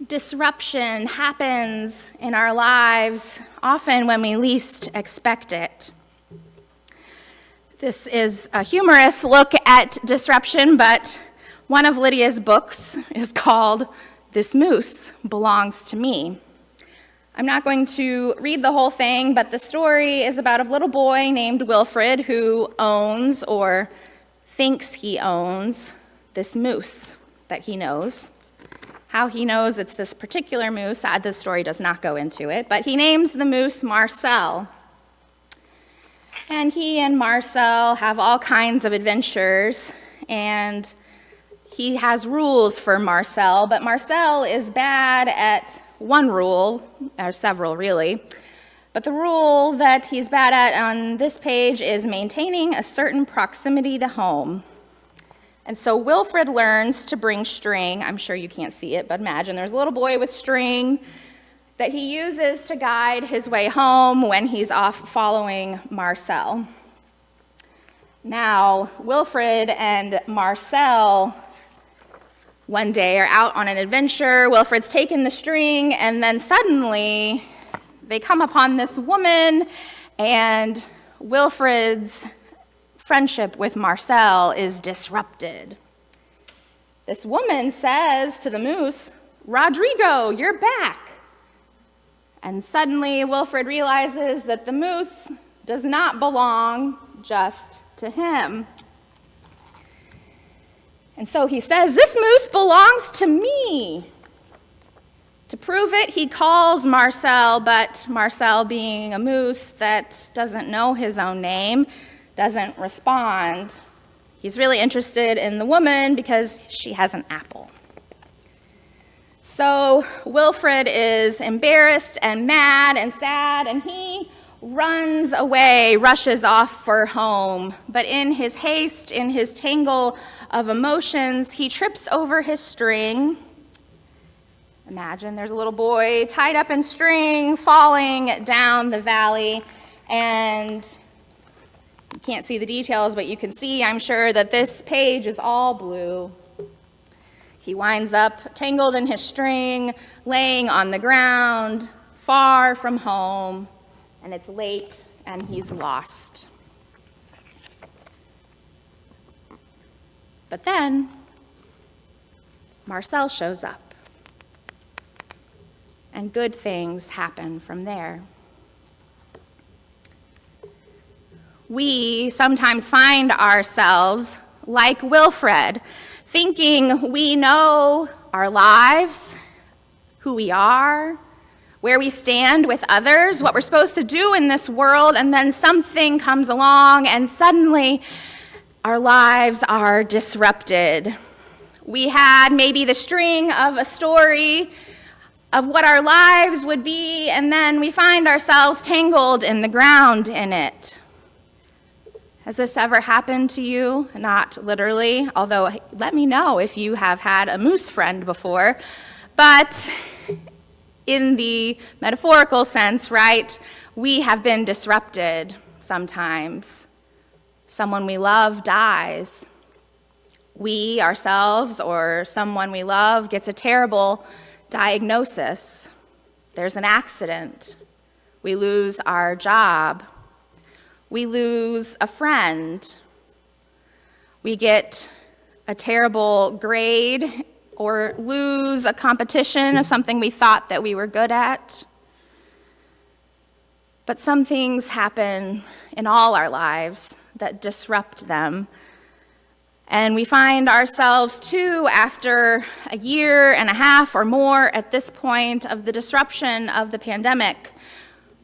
Disruption happens in our lives often when we least expect it. This is a humorous look at disruption, but one of Lydia's books is called "This Moose Belongs to Me." I'm not going to read the whole thing, but the story is about a little boy named Wilfred who owns, or thinks he owns, this moose that he knows. How he knows it's this particular moose, the story does not go into it, but he names the moose Marcel. And he and Marcel have all kinds of adventures, and he has rules for Marcel, but Marcel is bad at one rule, or several really, but the rule that he's bad at on this page is maintaining a certain proximity to home. And so Wilfred learns to bring string. I'm sure you can't see it, but imagine there's a little boy with string that he uses to guide his way home when he's off following Marcel. Now, Wilfred and Marcel one day are out on an adventure. Wilfred's taken the string, and then suddenly they come upon this woman, and Wilfred's friendship with Marcel is disrupted. This woman says to the moose, "Rodrigo, you're back." And suddenly Wilfred realizes that the moose does not belong just to him. And so he says, "This moose belongs to me." To prove it, he calls Marcel, but Marcel, being a moose that doesn't know his own name, doesn't respond. He's really interested in the woman because she has an apple. So Wilfred is embarrassed and mad and sad, and he runs away, rushes off for home. But in his haste, in his tangle of emotions, he trips over his string. Imagine there's a little boy tied up in string, falling down the valley, and you can't see the details, but you can see, I'm sure, that this page is all blue. He winds up tangled in his string, laying on the ground, far from home, and it's late, and he's lost. But then, Marcel shows up, and good things happen from there. We sometimes find ourselves like Wilfred, thinking we know our lives, who we are, where we stand with others, what we're supposed to do in this world, and then something comes along and suddenly our lives are disrupted. We had maybe the string of a story of what our lives would be, and then we find ourselves tangled in the ground in it. Has this ever happened to you? Not literally, although let me know if you have had a moose friend before. But in the metaphorical sense, right, we have been disrupted sometimes. Someone we love dies. We ourselves or someone we love gets a terrible diagnosis. There's an accident. We lose our job. We lose a friend. We get a terrible grade or lose a competition of something we thought that we were good at. But some things happen in all our lives that disrupt them. And we find ourselves too, after a year and a half or more at this point of the disruption of the pandemic,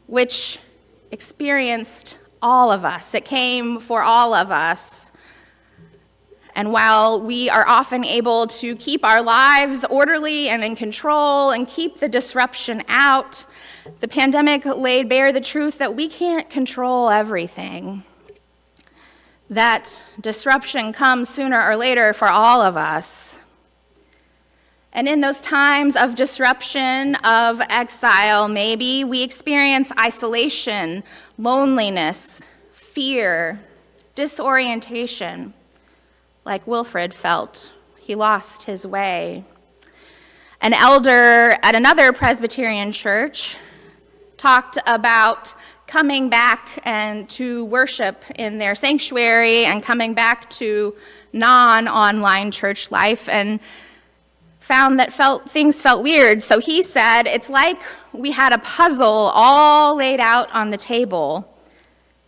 which experienced all of us. It came for all of us. And while we are often able to keep our lives orderly and in control and keep the disruption out, the pandemic laid bare the truth that we can't control everything. That disruption comes sooner or later for all of us. And in those times of disruption, of exile, maybe, we experience isolation, loneliness, fear, disorientation, like Wilfred felt. He lost his way. An elder at another Presbyterian church talked about coming back and to worship in their sanctuary and coming back to non-online church life, and found that things felt weird. So he said, it's like we had a puzzle all laid out on the table.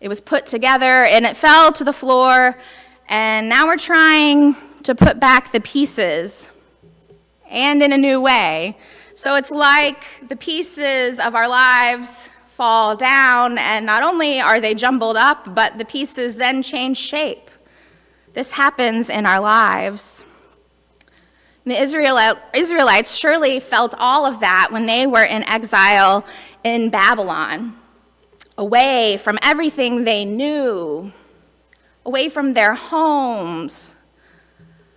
It was put together and it fell to the floor, and now we're trying to put back the pieces, and in a new way. So it's like the pieces of our lives fall down, and not only are they jumbled up, but the pieces then change shape. This happens in our lives. The Israelites surely felt all of that when they were in exile in Babylon, away from everything they knew, away from their homes,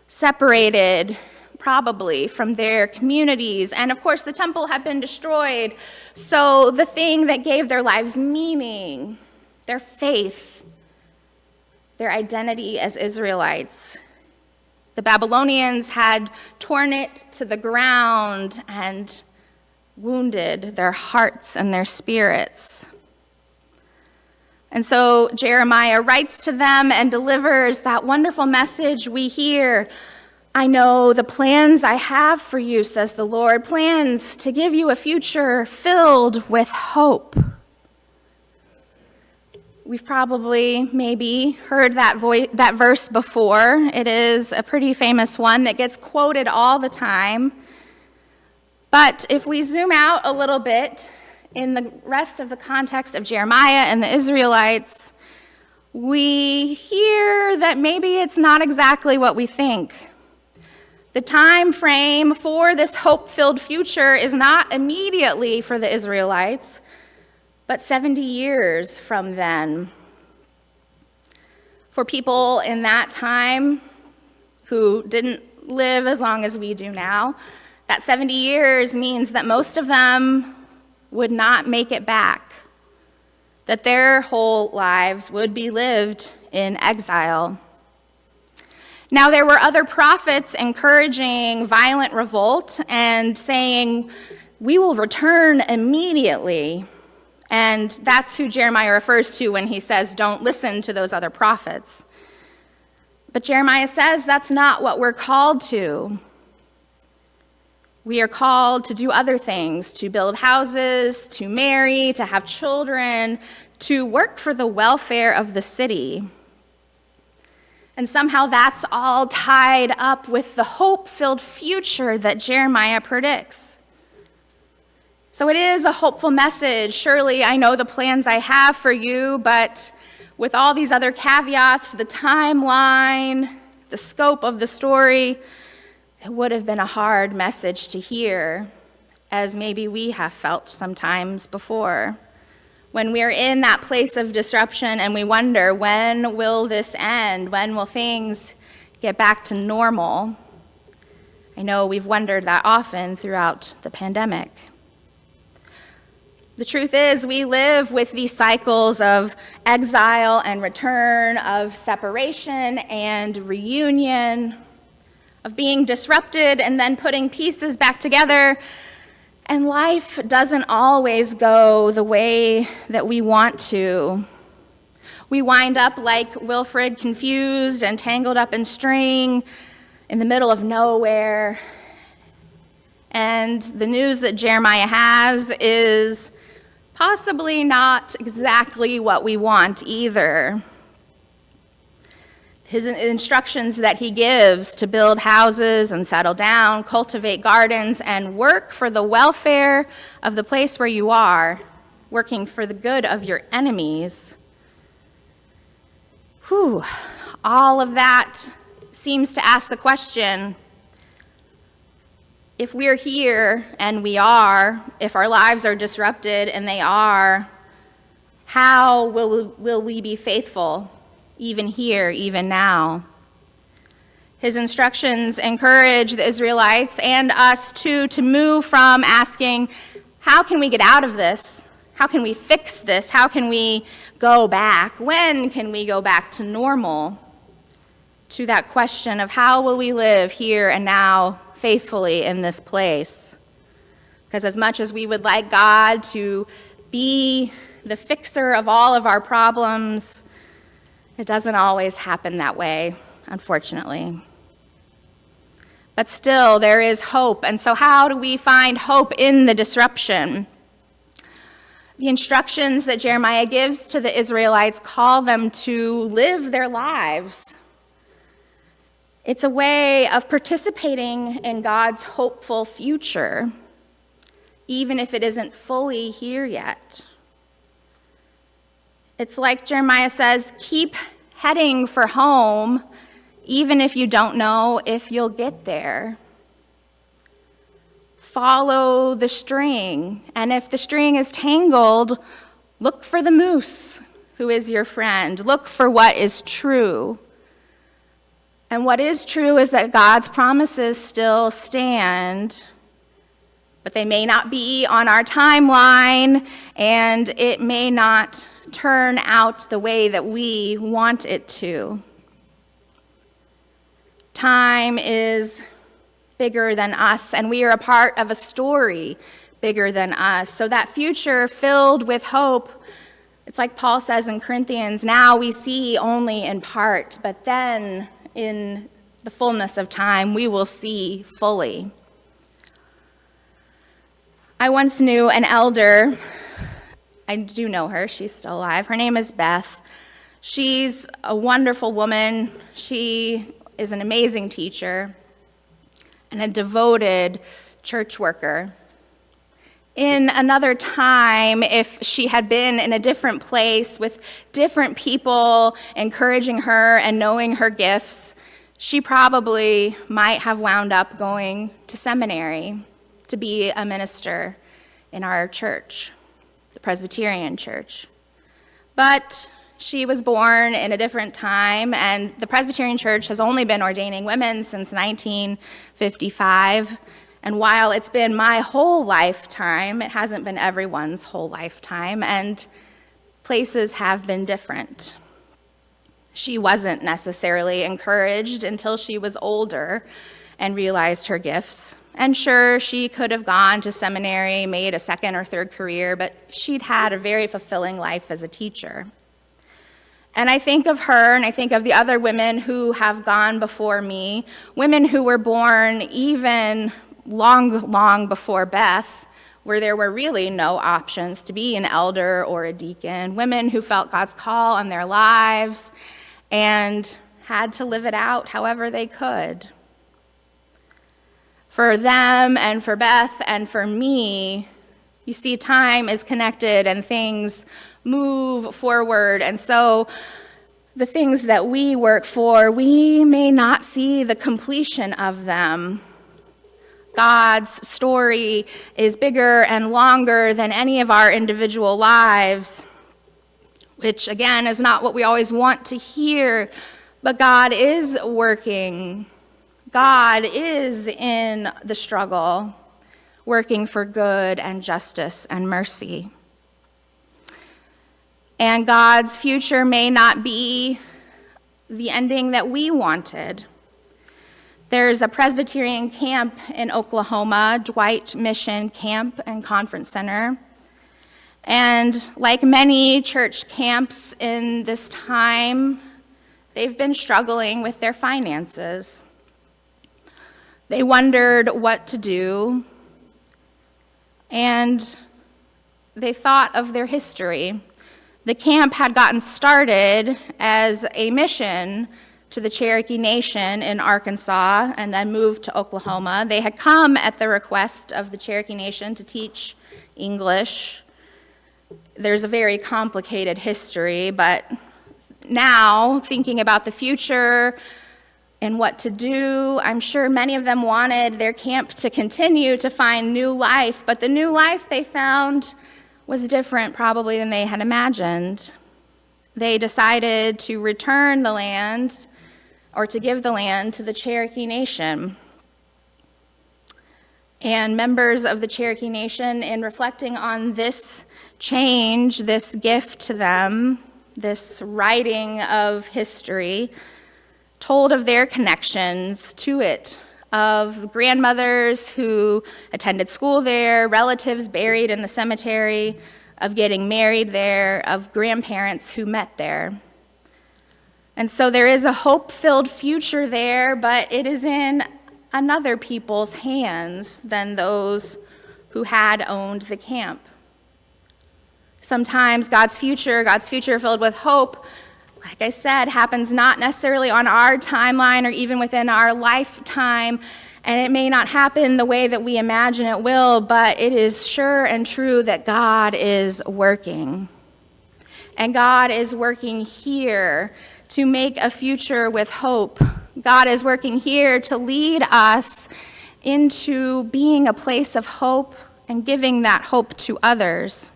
separated probably from their communities. And of course, the temple had been destroyed. So the thing that gave their lives meaning, their faith, their identity as Israelites, the Babylonians had torn it to the ground and wounded their hearts and their spirits. And so Jeremiah writes to them and delivers that wonderful message we hear. I know the plans I have for you, says the Lord, plans to give you a future filled with hope. We've probably maybe heard that verse before. It is a pretty famous one that gets quoted all the time. But if we zoom out a little bit in the rest of the context of Jeremiah and the Israelites, we hear that maybe it's not exactly what we think. The time frame for this hope-filled future is not immediately for the Israelites, but 70 years from then. For people in that time who didn't live as long as we do now, that 70 years means that most of them would not make it back, that their whole lives would be lived in exile. Now, there were other prophets encouraging violent revolt and saying, we will return immediately. And that's who Jeremiah refers to when he says, don't listen to those other prophets. But Jeremiah says that's not what we're called to. We are called to do other things, to build houses, to marry, to have children, to work for the welfare of the city. And somehow that's all tied up with the hope-filled future that Jeremiah predicts. So it is a hopeful message. Surely I know the plans I have for you, but with all these other caveats, the timeline, the scope of the story, it would have been a hard message to hear, as maybe we have felt sometimes before. When we're in that place of disruption and we wonder, when will this end? When will things get back to normal? I know we've wondered that often throughout the pandemic. The truth is, we live with these cycles of exile and return, of separation and reunion, of being disrupted and then putting pieces back together. And life doesn't always go the way that we want to. We wind up like Wilfred, confused and tangled up in string in the middle of nowhere. And the news that Jeremiah has is possibly not exactly what we want either. His instructions that he gives to build houses and settle down, cultivate gardens, and work for the welfare of the place where you are, working for the good of your enemies. All of that seems to ask the question, if we're here, and we are, if our lives are disrupted, and they are, how will we be faithful, even here, even now? His instructions encourage the Israelites and us too to move from asking, how can we get out of this? How can we fix this? How can we go back? When can we go back to normal? To that question of how will we live here and now faithfully in this place. Because as much as we would like God to be the fixer of all of our problems, it doesn't always happen that way, unfortunately. But still, there is hope. And so how do we find hope in the disruption? The instructions that Jeremiah gives to the Israelites call them to live their lives. It's a way of participating in God's hopeful future, even if it isn't fully here yet. It's like Jeremiah says, keep heading for home, even if you don't know if you'll get there. Follow the string, and if the string is tangled, look for the moose, who is your friend. Look for what is true. And what is true is that God's promises still stand, but they may not be on our timeline, and it may not turn out the way that we want it to. Time is bigger than us, and we are a part of a story bigger than us. So that future filled with hope, it's like Paul says in Corinthians, now we see only in part, but then in the fullness of time, we will see fully. I once knew an elder. I do know her. She's still alive. Her name is Beth. She's a wonderful woman. She is an amazing teacher and a devoted church worker. In another time, if she had been in a different place with different people encouraging her and knowing her gifts, she probably might have wound up going to seminary to be a minister in our church, the Presbyterian church. But she was born in a different time, and the Presbyterian church has only been ordaining women since 1955. And while it's been my whole lifetime, it hasn't been everyone's whole lifetime, and places have been different. She wasn't necessarily encouraged until she was older and realized her gifts. And sure, she could have gone to seminary, made a second or third career, but she'd had a very fulfilling life as a teacher. And I think of her, and I think of the other women who have gone before me, women who were born even long before Beth, where there were really no options to be an elder or a deacon, women who felt God's call on their lives and had to live it out however they could. For them and for Beth and for me, you see, time is connected and things move forward. And so the things that we work for, we may not see the completion of them. God's story is bigger and longer than any of our individual lives, which again is not what we always want to hear, but God is working. God is in the struggle, working for good and justice and mercy. And God's future may not be the ending that we wanted. There's a Presbyterian camp in Oklahoma, Dwight Mission Camp and Conference Center. And like many church camps in this time, they've been struggling with their finances. They wondered what to do, and they thought of their history. The camp had gotten started as a mission to the Cherokee Nation in Arkansas and then moved to Oklahoma. They had come at the request of the Cherokee Nation to teach English. There's a very complicated history, but now, thinking about the future and what to do, I'm sure many of them wanted their camp to continue to find new life, but the new life they found was different probably than they had imagined. They decided to return the land or to give the land to the Cherokee Nation. And members of the Cherokee Nation, in reflecting on this change, this gift to them, this writing of history, told of their connections to it of grandmothers who attended school there, relatives buried in the cemetery, of getting married there, of grandparents who met there. And so there is a hope-filled future there, but it is in another people's hands than those who had owned the camp. Sometimes God's future filled with hope, like I said, happens not necessarily on our timeline or even within our lifetime, and it may not happen the way that we imagine it will, but it is sure and true that God is working. And God is working here to make a future with hope. God is working here to lead us into being a place of hope and giving that hope to others.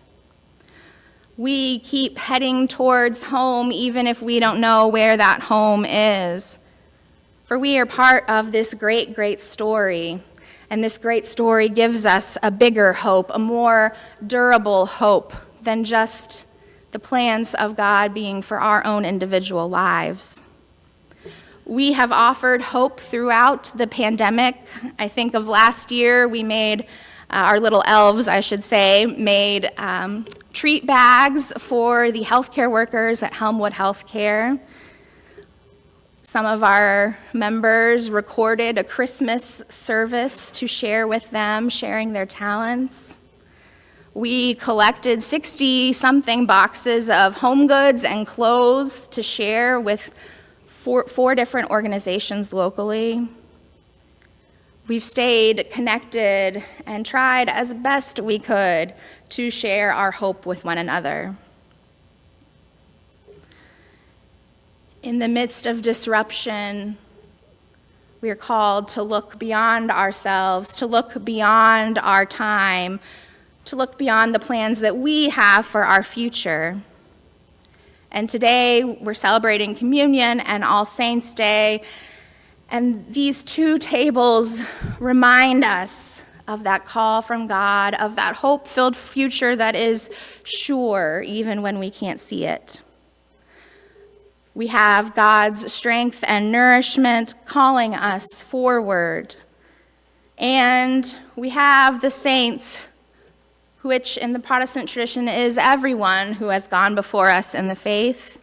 We keep heading towards home even if we don't know where that home is. For we are part of this great, great story. And this great story gives us a bigger hope, a more durable hope than just the plans of God being for our own individual lives. We have offered hope throughout the pandemic. I think of last year, we made, our little elves, I should say, made treat bags for the healthcare workers at Helmwood Healthcare. Some of our members recorded a Christmas service to share with them, sharing their talents. We collected 60-something boxes of home goods and clothes to share with four different organizations locally. We've stayed connected and tried as best we could to share our hope with one another. In the midst of disruption, we are called to look beyond ourselves, to look beyond our time, to look beyond the plans that we have for our future. And today, we're celebrating Communion and All Saints' Day, and these two tables remind us of that call from God, of that hope-filled future that is sure even when we can't see it. We have God's strength and nourishment calling us forward. And we have the saints, which in the Protestant tradition is everyone who has gone before us in the faith.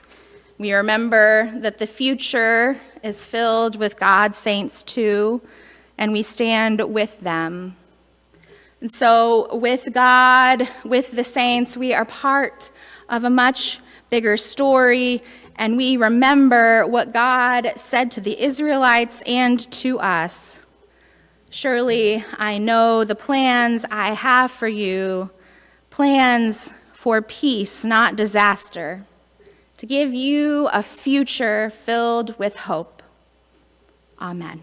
We remember that the future is filled with God's saints too, and we stand with them. And so with God, with the saints, we are part of a much bigger story, and we remember what God said to the Israelites and to us. Surely I know the plans I have for you, plans for peace, not disaster, to give you a future filled with hope. Amen.